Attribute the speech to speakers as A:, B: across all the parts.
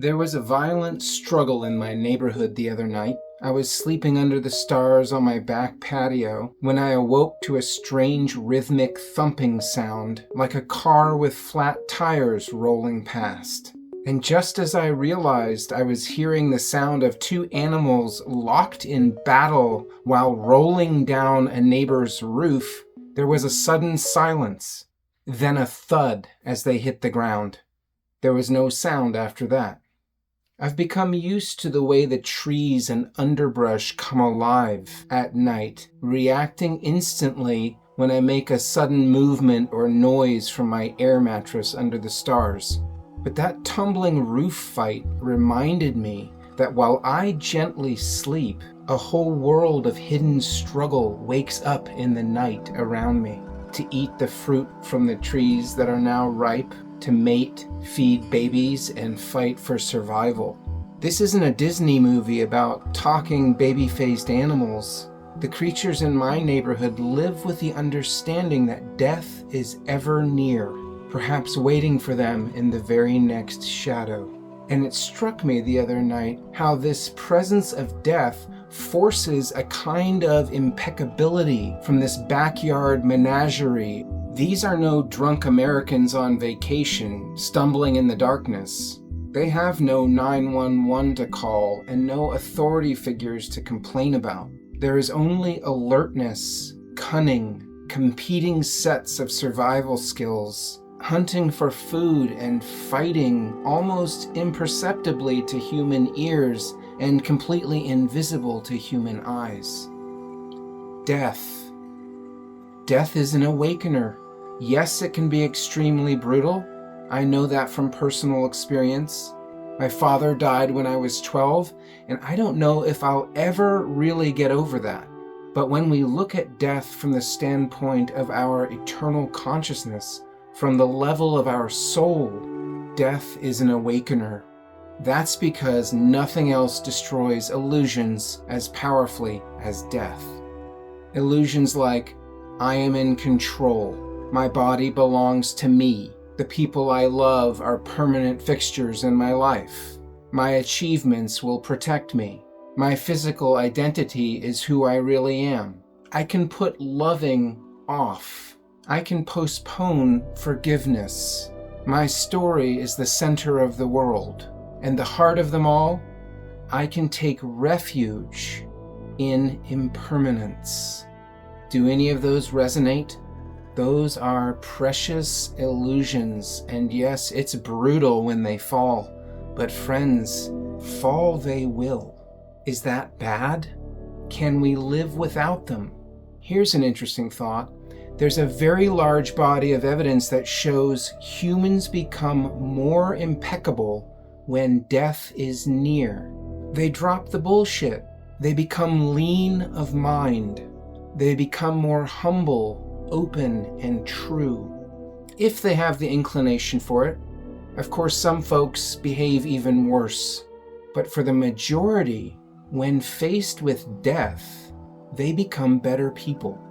A: There was a violent struggle in my neighborhood the other night. I was sleeping under the stars on my back patio when I awoke to a strange rhythmic thumping sound, like a car with flat tires rolling past. And just as I realized I was hearing the sound of two animals locked in battle while rolling down a neighbor's roof, there was a sudden silence, then a thud as they hit the ground. There was no sound after that. I've become used to the way the trees and underbrush come alive at night, reacting instantly when I make a sudden movement or noise from my air mattress under the stars. But that tumbling roof fight reminded me that while I gently sleep, a whole world of hidden struggle wakes up in the night around me to eat the fruit from the trees that are now ripe, to mate, feed babies, and fight for survival. This isn't a Disney movie about talking baby-faced animals. The creatures in my neighborhood live with the understanding that death is ever near, perhaps waiting for them in the very next shadow. And it struck me the other night how this presence of death forces a kind of impeccability from this backyard menagerie. These are no drunk Americans on vacation, stumbling in the darkness. They have no 911 to call and no authority figures to complain about. There is only alertness, cunning, competing sets of survival skills, hunting for food and fighting almost imperceptibly to human ears and completely invisible to human eyes. Death. Death is an awakener. Yes, it can be extremely brutal. I know that from personal experience. My father died when I was 12, and I don't know if I'll ever really get over that. But when we look at death from the standpoint of our eternal consciousness, from the level of our soul, death is an awakener. That's because nothing else destroys illusions as powerfully as death. Illusions like, I am in control. My body belongs to me. The people I love are permanent fixtures in my life. My achievements will protect me. My physical identity is who I really am. I can put loving off. I can postpone forgiveness. My story is the center of the world. And the heart of them all, I can take refuge in impermanence. Do any of those resonate? Those are precious illusions, and yes, it's brutal when they fall, but friends, fall they will. Is that bad? Can we live without them? Here's an interesting thought. There's a very large body of evidence that shows humans become more impeccable when death is near. They drop the bullshit. They become lean of mind. They become more humble, open, and true, if they have the inclination for it. Of course, some folks behave even worse, but for the majority, when faced with death, they become better people.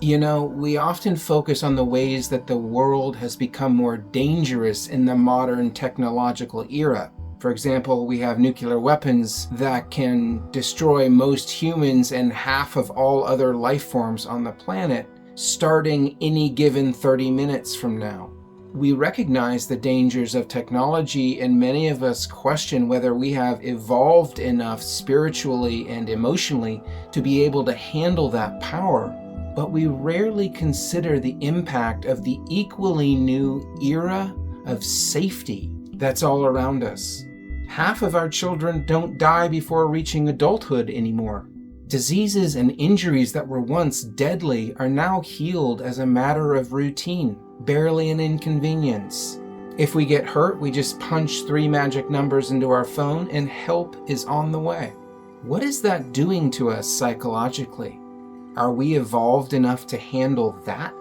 A: You know, we often focus on the ways that the world has become more dangerous in the modern technological era. For example, we have nuclear weapons that can destroy most humans and half of all other life forms on the planet, starting any given 30 minutes from now. We recognize the dangers of technology, and many of us question whether we have evolved enough spiritually and emotionally to be able to handle that power. But we rarely consider the impact of the equally new era of safety that's all around us. Half of our children don't die before reaching adulthood anymore. Diseases and injuries that were once deadly are now healed as a matter of routine, barely an inconvenience. If we get hurt, we just punch 3 magic numbers into our phone and help is on the way. What is that doing to us psychologically? Are we evolved enough to handle that?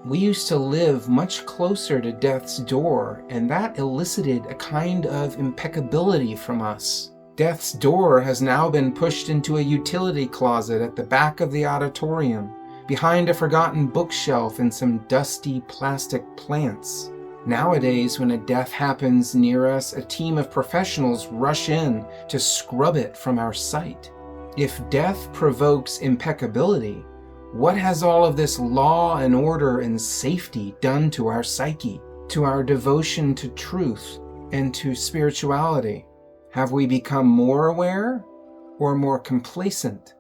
A: We used to live much closer to death's door, and that elicited a kind of impeccability from us. Death's door has now been pushed into a utility closet at the back of the auditorium, behind a forgotten bookshelf and some dusty plastic plants. Nowadays, when a death happens near us, a team of professionals rush in to scrub it from our sight. If death provokes impeccability, what has all of this law and order and safety done to our psyche, to our devotion to truth and to spirituality? Have we become more aware or more complacent?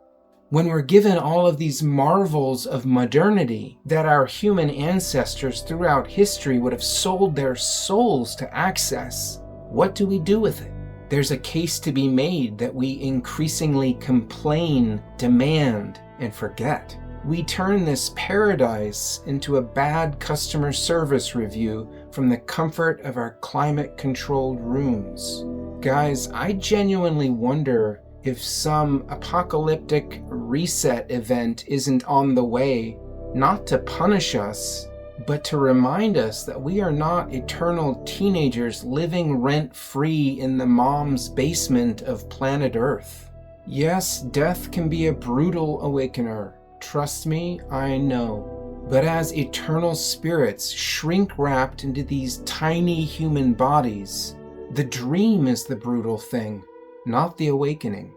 A: When we're given all of these marvels of modernity that our human ancestors throughout history would have sold their souls to access, what do we do with it? There's a case to be made that we increasingly complain, demand, and forget. We turn this paradise into a bad customer service review from the comfort of our climate-controlled rooms. Guys, I genuinely wonder if some apocalyptic reset event isn't on the way, not to punish us, but to remind us that we are not eternal teenagers living rent-free in the mom's basement of planet Earth. Yes, death can be a brutal awakener. Trust me, I know. But as eternal spirits shrink-wrapped into these tiny human bodies, the dream is the brutal thing, not the awakening.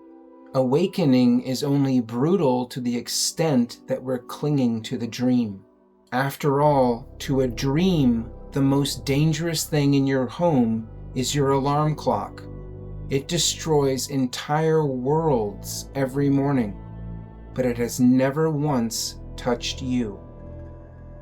A: Awakening is only brutal to the extent that we're clinging to the dream. After all, to a dream, the most dangerous thing in your home is your alarm clock. It destroys entire worlds every morning, but it has never once touched you.